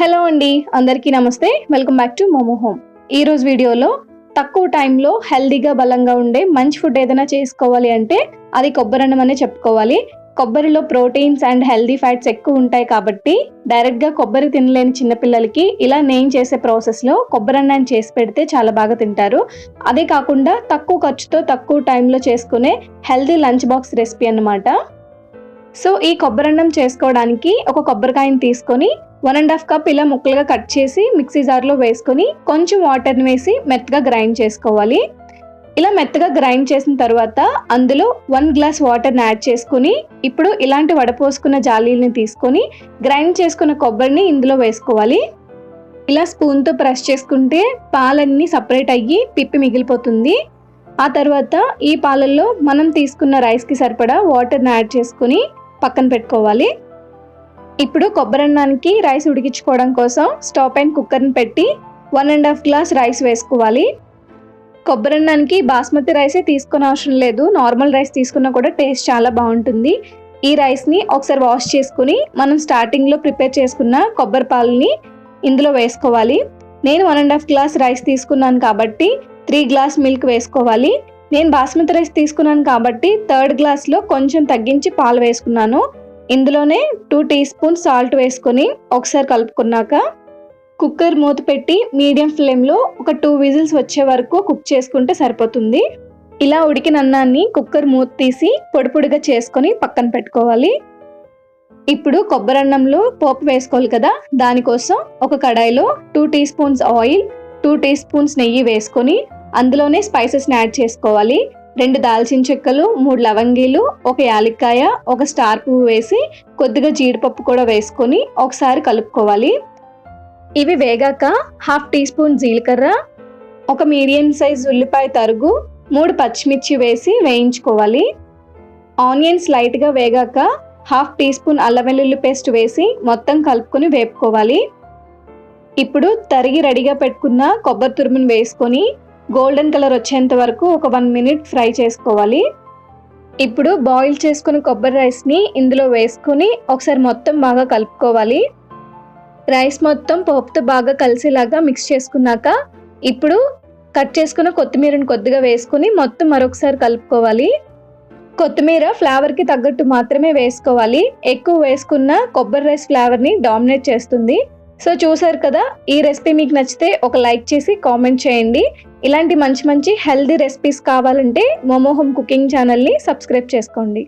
Hello అండి, అందరికీ నమస్తే. Welcome back to Momo home. ఈ రోజు వీడియోలో తక్కువ టైంలో హెల్దీగా బలంగా ఉండే మంచి ఫుడ్ ఏదైనా చేసుకోవాలి అంటే అది కొబ్బరన్నం అనే చెప్పుకోవాలి. కొబ్బరిలో ప్రోటీన్స్ అండ్ హెల్దీ ఫ్యాట్స్ ఎక్కువ ఉంటాయి కాబట్టి డైరెక్ట్గా కొబ్బరి తినలేని చిన్నపిల్లలకి ఇలా నేను చేసే ప్రాసెస్లో కొబ్బరన్నాన్ని చేసి పెడితే చాలా బాగా తింటారు. అదే కాకుండా తక్కువ ఖర్చుతో తక్కువ టైంలో చేసుకునే హెల్దీ లంచ్ బాక్స్ రెసిపీ అన్నమాట. సో ఈ కొబ్బరన్నం చేసుకోవడానికి ఒక కొబ్బరికాయని తీసుకొని 1.5 కప్ ఇలా ముక్కలుగా కట్ చేసి మిక్సీ జార్లో వేసుకొని కొంచెం వాటర్ని వేసి మెత్తగా గ్రైండ్ చేసుకోవాలి. ఇలా మెత్తగా గ్రైండ్ చేసిన తర్వాత అందులో 1 గ్లాస్ వాటర్ని యాడ్ చేసుకుని ఇప్పుడు ఇలాంటి వడపోసుకున్న జాలీని తీసుకొని గ్రైండ్ చేసుకున్న కొబ్బరిని ఇందులో వేసుకోవాలి. ఇలా స్పూన్తో ప్రెస్ చేసుకుంటే పాలన్నీ సపరేట్ అయ్యి పిప్పి మిగిలిపోతుంది. ఆ తర్వాత ఈ పాలల్లో మనం తీసుకున్న రైస్కి సరిపడా వాటర్ని యాడ్ చేసుకుని పక్కన పెట్టుకోవాలి. ఇప్పుడు కొబ్బరన్నానికి రైస్ ఉడికించుకోవడం కోసం స్టవ్ పైన కుక్కర్ని పెట్టి 1.5 గ్లాస్ రైస్ వేసుకోవాలి. కొబ్బరన్నానికి బాస్మతి రైసే తీసుకునే అవసరం లేదు, నార్మల్ రైస్ తీసుకున్నా కూడా టేస్ట్ చాలా బాగుంటుంది. ఈ రైస్ని ఒకసారి వాష్ చేసుకుని మనం స్టార్టింగ్లో ప్రిపేర్ చేసుకున్న కొబ్బరి పాలని ఇందులో వేసుకోవాలి. నేను 1.5 గ్లాస్ రైస్ తీసుకున్నాను కాబట్టి 3 గ్లాస్ మిల్క్ వేసుకోవాలి. నేను బాస్మతి రైస్ తీసుకున్నాను కాబట్టి 3rd గ్లాస్లో కొంచెం తగ్గించి పాలు వేసుకున్నాను. ఇందులోనే 2 టీ స్పూన్ సాల్ట్ వేసుకొని ఒకసారి కలుపుకున్నాక కుక్కర్ మూత పెట్టి మీడియం ఫ్లేమ్లో ఒక 2 విజిల్స్ వచ్చే వరకు కుక్ చేసుకుంటే సరిపోతుంది. ఇలా ఉడికిన అన్నాన్ని కుక్కర్ మూత తీసి పొడి పొడిగా చేసుకొని పక్కన పెట్టుకోవాలి. ఇప్పుడు కొబ్బరన్నంలో పోపు వేసుకోవాలి కదా, దానికోసం ఒక కడాయిలో 2 teaspoons oil, 2 teaspoons నెయ్యి వేసుకొని అందులోనే స్పైసెస్ని యాడ్ చేసుకోవాలి. 2 దాల్చిన చెక్కలు, 3 లవంగీలు, 1 యాలక్కాయ, 1 స్టార్ పువ్వు వేసి కొద్దిగా జీడిపప్పు కూడా వేసుకొని ఒకసారి కలుపుకోవాలి. ఇవి వేగాక 1/2 టీ స్పూన్ జీలకర్ర, 1 మీడియం సైజ్ ఉల్లిపాయ తరుగు, 3 పచ్చిమిర్చి వేసి వేయించుకోవాలి. ఆనియన్స్ లైట్గా వేగాక 1/2 టీ స్పూన్ అల్లం వెల్లుల్లి పేస్ట్ వేసి మొత్తం కలుపుకొని వేపుకోవాలి. ఇప్పుడు తరిగి రెడీగా పెట్టుకున్న కొబ్బరి తురుమును వేసుకొని గోల్డెన్ కలర్ వచ్చేంత వరకు ఒక 1 మినిట్ ఫ్రై చేసుకోవాలి. ఇప్పుడు బాయిల్ చేసుకున్న కొబ్బరి రైస్ని ఇందులో వేసుకొని ఒకసారి మొత్తం బాగా కలుపుకోవాలి. రైస్ మొత్తం పోపుతో బాగా కలిసేలాగా మిక్స్ చేసుకున్నాక ఇప్పుడు కట్ చేసుకున్న కొత్తిమీరని కొద్దిగా వేసుకొని మొత్తం మరొకసారి కలుపుకోవాలి. కొత్తిమీర ఫ్లేవర్కి తగ్గట్టు మాత్రమే వేసుకోవాలి, ఎక్కువ వేసుకున్న కొబ్బరి రైస్ ఫ్లేవర్ని డామినేట్ చేస్తుంది. సో చూసారు కదా, ఈ రెసిపీ మీకు నచ్చితే ఒక లైక్ చేసి కామెంట్ చేయండి. ఇలాంటి మంచి మంచి హెల్దీ రెసిపీస్ కావాలంటే మోమో హోమ్ కుకింగ్ ఛానల్ని సబ్స్క్రైబ్ చేసుకోండి.